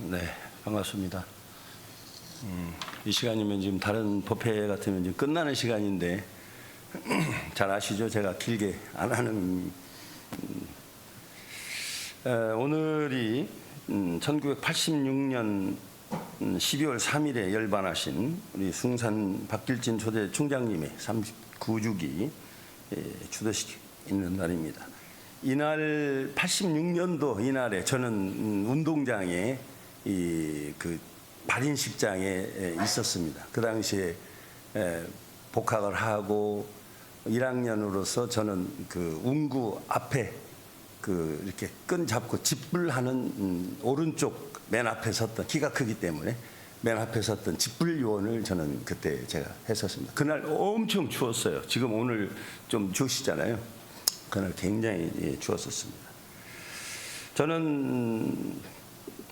네, 반갑습니다. 이 시간이면 지금 다른 법회 같으면 지금 끝나는 시간인데 잘 아시죠? 제가 길게 안 하는 오늘이 1986년 12월 3일에 열반하신 우리 숭산 박길진 초대 총장님의 39주기 추도식 있는 날입니다. 이날 86년도 이날에 저는 운동장에 그 발인식장에 있었습니다. 그 당시에 복학을 하고 1학년으로서 저는 그 운구 앞에 그 이렇게 끈 잡고 집불하는 오른쪽 맨 앞에 섰던, 키가 크기 때문에 맨 앞에 섰던 집불 요원을 저는 그때 제가 했었습니다. 그날 엄청 추웠어요. 지금 오늘 좀 추우시잖아요. 그날 굉장히 추웠었습니다. 저는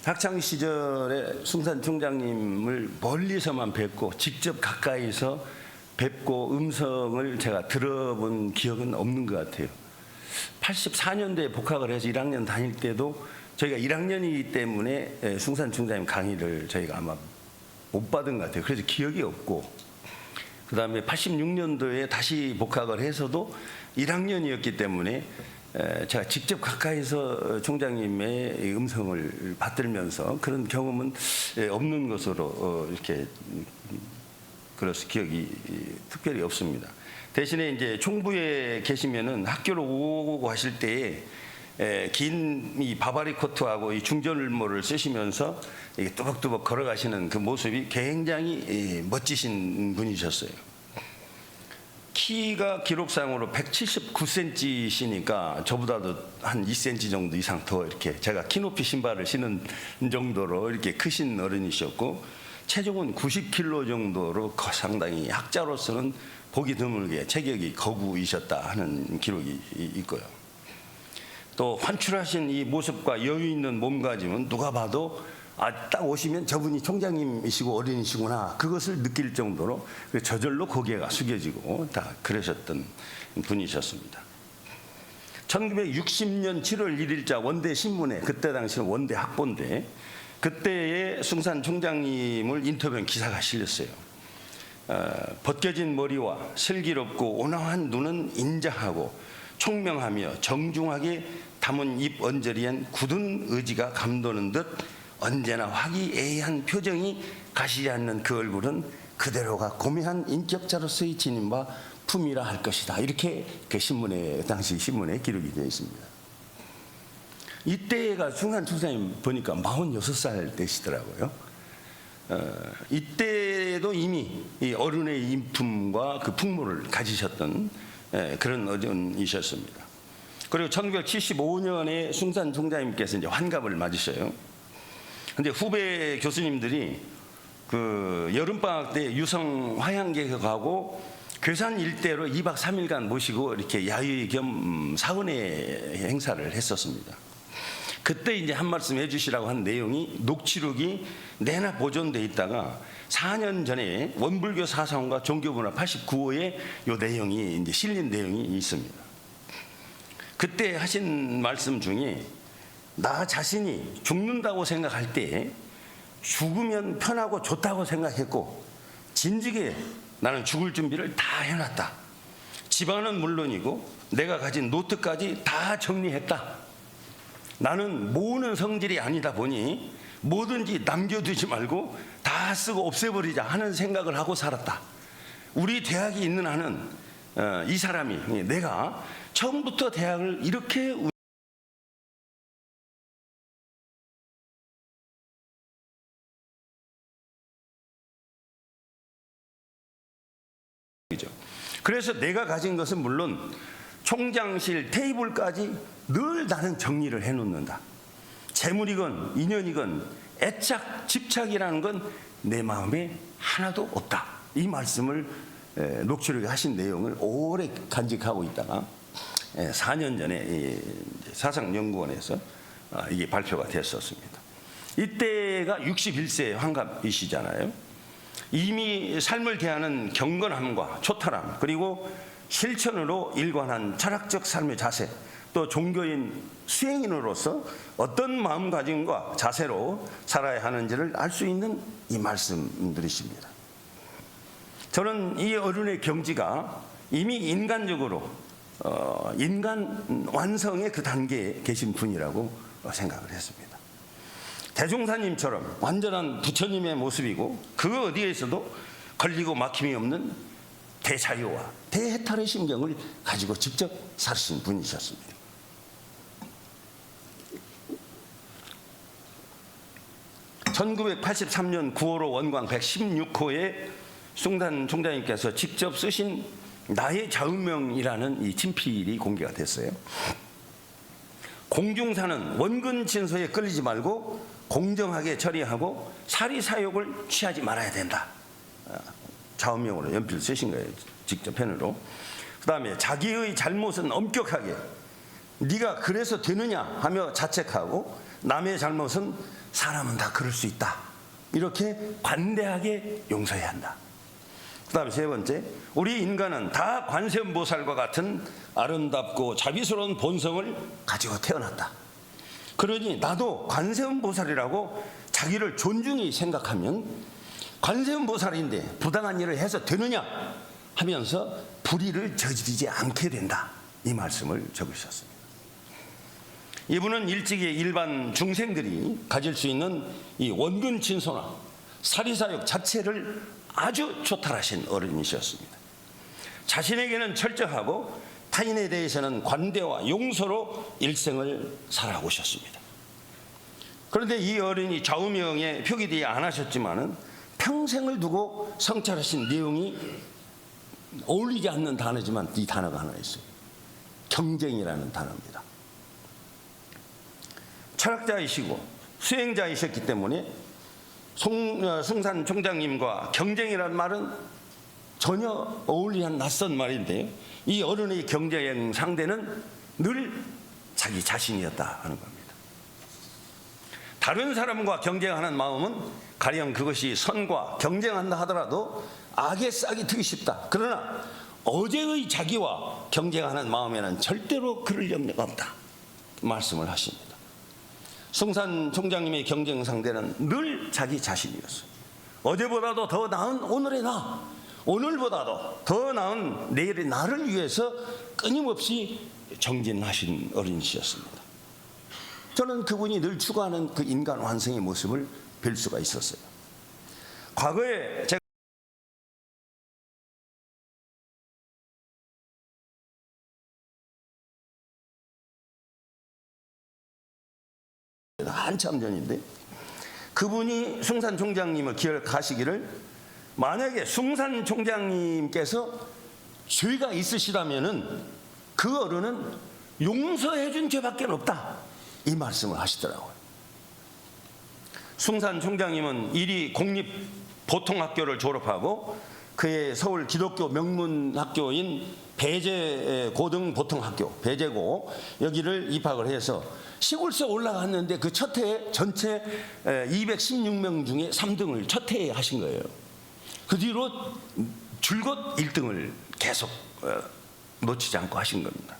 학창 시절에 숭산 총장님을 멀리서만 뵙고 직접 가까이서 뵙고 음성을 제가 들어본 기억은 없는 것 같아요. 84년도에 복학을 해서 1학년 다닐 때도 저희가 1학년이기 때문에 숭산 총장님 강의를 저희가 아마 못 받은 것 같아요. 그래서 기억이 없고, 그 다음에 86년도에 다시 복학을 해서도 1학년이었기 때문에 제가 직접 가까이서 총장님의 음성을 받들면서 그런 경험은 없는 것으로 이렇게 그래서 기억이 특별히 없습니다. 대신에 이제 총부에 계시면은 학교로 오고 하실 때에 긴 이 바바리 코트하고 이 중절모를 쓰시면서 이게 뚜벅뚜벅 걸어가시는 그 모습이 굉장히 멋지신 분이셨어요. 키가 기록상으로 179cm시니까 저보다도 한 2cm 정도 이상 더 이렇게 제가 키높이 신발을 신은 정도로 이렇게 크신 어른이셨고, 체중은 90kg 정도로 상당히 학자로서는 보기 드물게 체격이 거구이셨다 하는 기록이 있고요. 또 환출하신 이 모습과 여유 있는 몸가짐은 누가 봐도 딱 오시면 저분이 총장님이시고 어른이시구나, 그것을 느낄 정도로 저절로 고개가 숙여지고 다 그러셨던 분이셨습니다. 1960년 7월 1일자 원대 신문에, 그때 당시는 원대 학본데, 그때의 숭산 총장님을 인터뷰한 기사가 실렸어요. 벗겨진 머리와 슬기롭고 온화한 눈은 인자하고 총명하며 정중하게 담은 입 언저리엔 굳은 의지가 감도는 듯 언제나 화기애애한 표정이 가시지 않는 그 얼굴은 그대로가 고매한 인격자로서의 지닌 바 품이라 할 것이다. 이렇게 그 신문에, 당시 신문에 기록이 되어 있습니다. 이때가 숭산 총장님 보니까 46살 되시더라고요. 이때도 이미 이 어른의 인품과 그 풍모를 가지셨던 그런 어른이셨습니다. 그리고 1975년에 숭산 총장님께서 이제 환갑을 맞으셔요. 근데 후배 교수님들이 그 여름방학 때 유성 화양계획하고 괴산 일대로 2박 3일간 모시고 이렇게 야유회 겸 사은회 행사를 했었습니다. 그때 이제 한 말씀 해주시라고 한 내용이 녹취록이 내나 보존돼 있다가 4년 전에 원불교 사상과 종교문화 89호에 이 내용이 이제 실린 내용이 있습니다. 그때 하신 말씀 중에 나 자신이 죽는다고 생각할 때 죽으면 편하고 좋다고 생각했고, 진즉에 나는 죽을 준비를 다 해놨다. 집안은 물론이고 내가 가진 노트까지 다 정리했다. 나는 모으는 성질이 아니다 보니 뭐든지 남겨두지 말고 다 쓰고 없애버리자 하는 생각을 하고 살았다. 우리 대학이 있는 한은 이 사람이, 내가 처음부터 대학을 이렇게 그래서 내가 가진 것은 물론 총장실 테이블까지 늘 나는 정리를 해놓는다. 재물이건 인연이건 애착, 집착이라는 건 내 마음에 하나도 없다. 이 말씀을 녹취록에 하신 내용을 오래 간직하고 있다가 4년 전에 사상연구원에서 이게 발표가 됐었습니다. 이때가 61세 환갑이시잖아요. 이미 삶을 대하는 경건함과 초탈함, 그리고 실천으로 일관한 철학적 삶의 자세, 또 종교인 수행인으로서 어떤 마음가짐과 자세로 살아야 하는지를 알 수 있는 이 말씀들이십니다. 저는 이 어른의 경지가 이미 인간적으로 인간 완성의 그 단계에 계신 분이라고 생각을 했습니다. 대종사님처럼 완전한 부처님의 모습이고 그 어디에서도 걸리고 막힘이 없는 대자유와 대해탈의 심경을 가지고 직접 사신 분이셨습니다. (1983년 9월호) 원광 116호에 숭산 총장님께서 직접 쓰신 나의 좌우명이라는 이 친필이 공개가 됐어요. 공중사는 원근 진서에 끌리지 말고 공정하게 처리하고 사리사욕을 취하지 말아야 된다. 좌우명으로 연필 쓰신 거예요. 직접 펜으로. 그 다음에 자기의 잘못은 엄격하게 네가 그래서 되느냐 하며 자책하고 남의 잘못은 사람은 다 그럴 수 있다. 이렇게 관대하게 용서해야 한다. 그 다음에 세 번째, 우리 인간은 다 관세음보살과 같은 아름답고 자비스러운 본성을 가지고 태어났다. 그러니 나도 관세음보살이라고 자기를 존중히 생각하면 관세음보살인데 부당한 일을 해서 되느냐 하면서 불의를 저지르지 않게 된다. 이 말씀을 적으셨습니다. 이분은 일찍이 일반 중생들이 가질 수 있는 이 원근 진소나 사리사욕 자체를 아주 초탈하신 어른이셨습니다. 자신에게는 철저하고 타인에 대해서는 관대와 용서로 일생을 살아오셨습니다. 그런데 이 어른이 좌우명에 표기되지 않으셨지만은 평생을 두고 성찰하신 내용이 어울리지 않는 단어지만 이 단어가 하나 있어요. 경쟁이라는 단어입니다. 철학자이시고 수행자이셨기 때문에 숭산 총장님과 경쟁이라는 말은 전혀 어울리지 않는 낯선 말인데요. 이 어른의 경쟁 상대는 늘 자기 자신이었다 하는 겁니다. 다른 사람과 경쟁하는 마음은 가령 그것이 선과 경쟁한다 하더라도 악의 싹이 트기 쉽다. 그러나 어제의 자기와 경쟁하는 마음에는 절대로 그럴 염려가 없다. 말씀을 하십니다. 숭산 총장님의 경쟁 상대는 늘 자기 자신이었어요. 어제보다도 더 나은 오늘의 나, 오늘보다도 더 나은 내일의 나를 위해서 끊임없이 정진하신 어린이셨습니다. 저는 그분이 늘 추구하는 그 인간 완성의 모습을 뵐 수가 있었어요. 과거에 제가 한참 전인데 그분이 숭산 총장님을 기억하시기를 만약에 숭산 총장님께서 죄가 있으시다면은 그 어른은 용서해 준 죄밖에 없다. 이 말씀을 하시더라고요. 숭산 총장님은 이리 공립보통학교를 졸업하고 그의 서울 기독교 명문학교인 배제고등보통학교 배제고 여기를 입학을 해서 시골서 올라갔는데 그 첫 해에 전체 216명 중에 3등을 첫 해에 하신 거예요. 그 뒤로 줄곧 1등을 계속 놓치지 않고 하신 겁니다.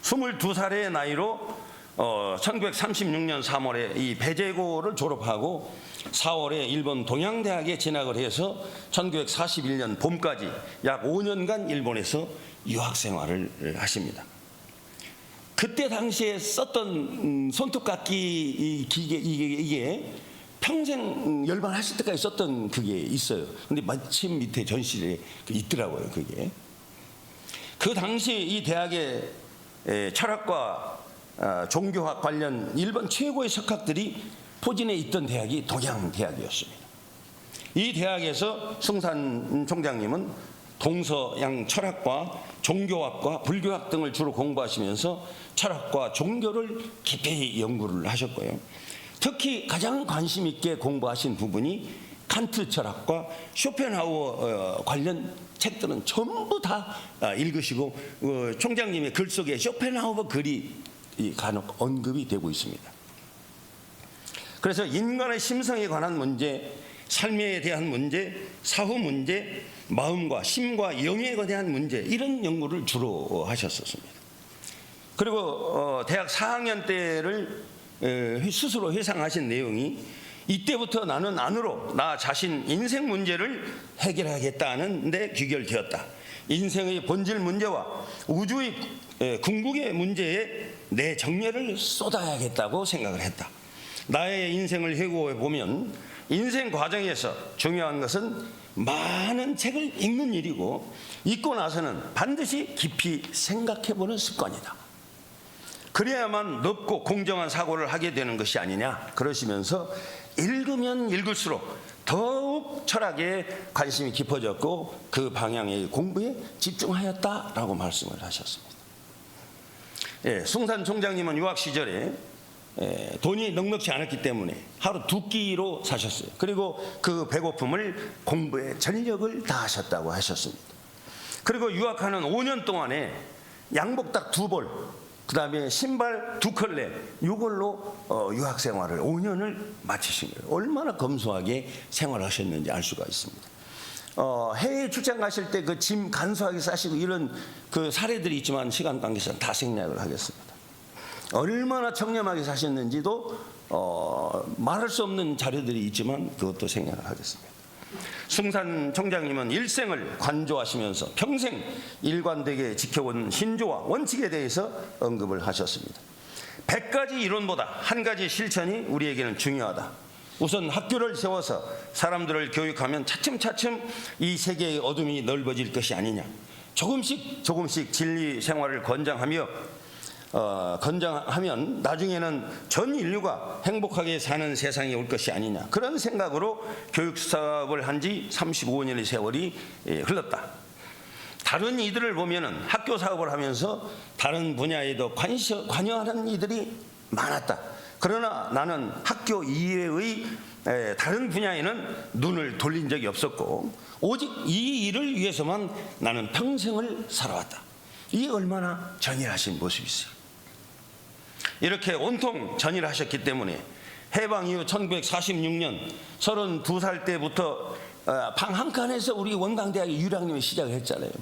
22살의 나이로 1936년 3월에 이 배제고를 졸업하고 4월에 일본 동양대학에 진학을 해서 1941년 봄까지 약 5년간 일본에서 유학생활을 하십니다. 그때 당시에 썼던 손톱깎이 기계 이게 평생 열반하실 때까지 썼던 그게 있어요. 근데 마침 밑에 전실에 있더라고요. 그게 그 당시 이 대학의 철학과 종교학 관련 일본 최고의 석학들이 포진해 있던 대학이 동양대학이었습니다. 이 대학에서 숭산 총장님은 동서양 철학과 종교학과 불교학 등을 주로 공부하시면서 철학과 종교를 깊이 연구를 하셨고요. 특히 가장 관심 있게 공부하신 부분이 칸트 철학과 쇼펜하우어 관련 책들은 전부 다 읽으시고 총장님의 글 속에 쇼펜하우어 글이 간혹 언급이 되고 있습니다. 그래서 인간의 심성에 관한 문제, 삶에 대한 문제, 사후 문제, 마음과 심과 영에 대한 문제 이런 연구를 주로 하셨었습니다. 그리고 대학 4학년 때를 스스로 회상하신 내용이 이때부터 나는 안으로 나 자신 인생 문제를 해결하겠다는 데 귀결되었다. 인생의 본질 문제와 우주의 궁극의 문제에 내 정열을 쏟아야겠다고 생각을 했다. 나의 인생을 회고해 보면 인생 과정에서 중요한 것은 많은 책을 읽는 일이고 읽고 나서는 반드시 깊이 생각해 보는 습관이다. 그래야만 넓고 공정한 사고를 하게 되는 것이 아니냐 그러시면서 읽으면 읽을수록 더욱 철학에 관심이 깊어졌고 그 방향의 공부에 집중하였다라고 말씀을 하셨습니다. 숭산 총장님은 유학 시절에 돈이 넉넉지 않았기 때문에 하루 2끼로 사셨어요. 그리고 그 배고픔을 공부에 전력을 다하셨다고 하셨습니다. 그리고 유학하는 5년 동안에 양복 딱 2벌, 그 다음에 신발 2컬레, 이걸로 유학 생활을 5년을 마치신 거예요. 얼마나 검소하게 생활하셨는지 알 수가 있습니다. 해외 출장 가실 때 그 짐 간소하게 싸시고 이런 그 사례들이 있지만 시간 관계상 다 생략을 하겠습니다. 얼마나 청렴하게 사셨는지도 말할 수 없는 자료들이 있지만 그것도 생략을 하겠습니다. 숭산 총장님은 일생을 관조하시면서 평생 일관되게 지켜온 신조와 원칙에 대해서 언급을 하셨습니다. 100가지 이론보다 한 가지 실천이 우리에게는 중요하다. 우선 학교를 세워서 사람들을 교육하면 차츰차츰 이 세계의 어둠이 넓어질 것이 아니냐. 조금씩 진리 생활을 건장하면 나중에는 전 인류가 행복하게 사는 세상이 올 것이 아니냐. 그런 생각으로 교육 사업을 한 지 35년의 세월이 흘렀다. 다른 이들을 보면은 학교 사업을 하면서 다른 분야에도 관여하는 이들이 많았다. 그러나 나는 학교 이외의 다른 분야에는 눈을 돌린 적이 없었고 오직 이 일을 위해서만 나는 평생을 살아왔다. 이게 얼마나 전일하신 모습이세요. 이렇게 온통 전일하셨기 때문에 해방 이후 1946년 32살 때부터 방 한 칸에서 우리 원광대학의 유학님이 시작을 했잖아요.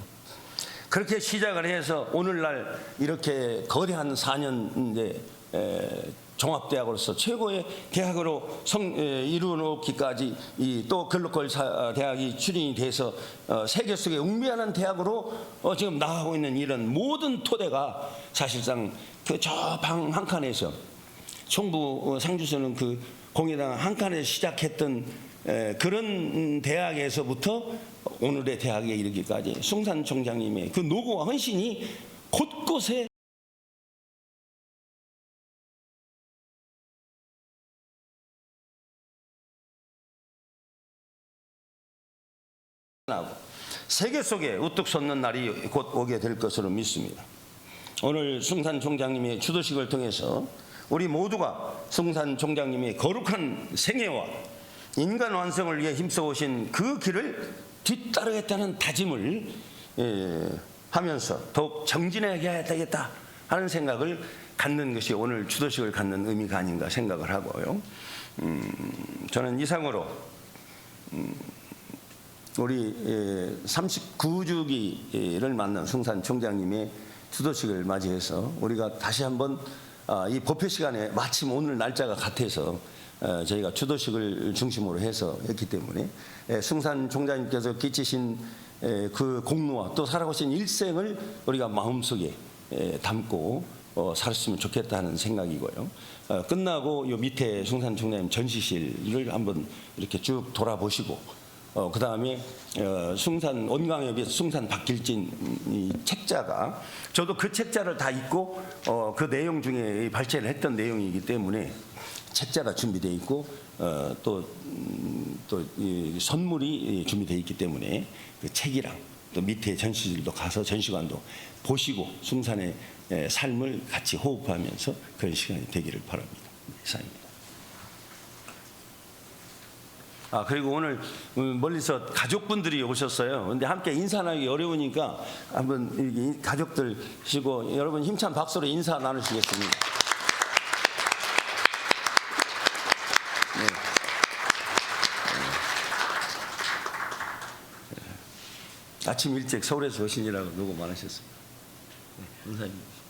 그렇게 시작을 해서 오늘날 이렇게 거대한 4년 종합대학으로서 최고의 대학으로 이루어놓기까지 또 글로컬 대학이 추진이 돼서 세계 속에 웅비하는 대학으로 지금 나가고 있는 이런 모든 토대가 사실상 그 저 방 한 칸에서 총부 상주서는 그 공회당 한 칸에서 시작했던 그런 대학에서부터 오늘의 대학에 이르기까지 숭산 총장님의 그 노고와 헌신이 곳곳에 세계 속에 우뚝 솟는 날이 곧 오게 될 것으로 믿습니다. 오늘 숭산 총장님의 주도식을 통해서 우리 모두가 숭산 총장님의 거룩한 생애와 인간 완성을 위해 힘써오신 그 길을 뒤따르겠다는 다짐을 하면서 더욱 정진해야 되겠다 하는 생각을 갖는 것이 오늘 주도식을 갖는 의미가 아닌가 생각을 하고요. 저는 이상으로 우리 39주기를 맞는 숭산 총장님의 주도식을 맞이해서 우리가 다시 한번 이 법회 시간에 마침 오늘 날짜가 같아서 저희가 주도식을 중심으로 해서 했기 때문에 숭산 총장님께서 끼치신 그 공로와 또 살아오신 일생을 우리가 마음속에 담고 살았으면 좋겠다는 생각이고요. 끝나고 요 밑에 숭산 총장님 전시실을 한번 이렇게 쭉 돌아보시고 그 다음에 숭산 원광협의 숭산 박길진 이 책자가 저도 그 책자를 다 읽고 그 내용 중에 발췌를 했던 내용이기 때문에 책자가 준비되어 있고 또 이 선물이 준비되어 있기 때문에 그 책이랑 또 밑에 전시실도 가서 전시관도 보시고 숭산의 삶을 같이 호흡하면서 그런 시간이 되기를 바랍니다. 이상입니다. 그리고 오늘 멀리서 가족분들이 오셨어요. 그런데 함께 인사 나누기 어려우니까 한번 가족들 시고 여러분 힘찬 박수로 인사 나누시겠습니다. 네. 아침 일찍 서울에서 오시느라고 노고 많으셨습니다. 네, 감사합니다.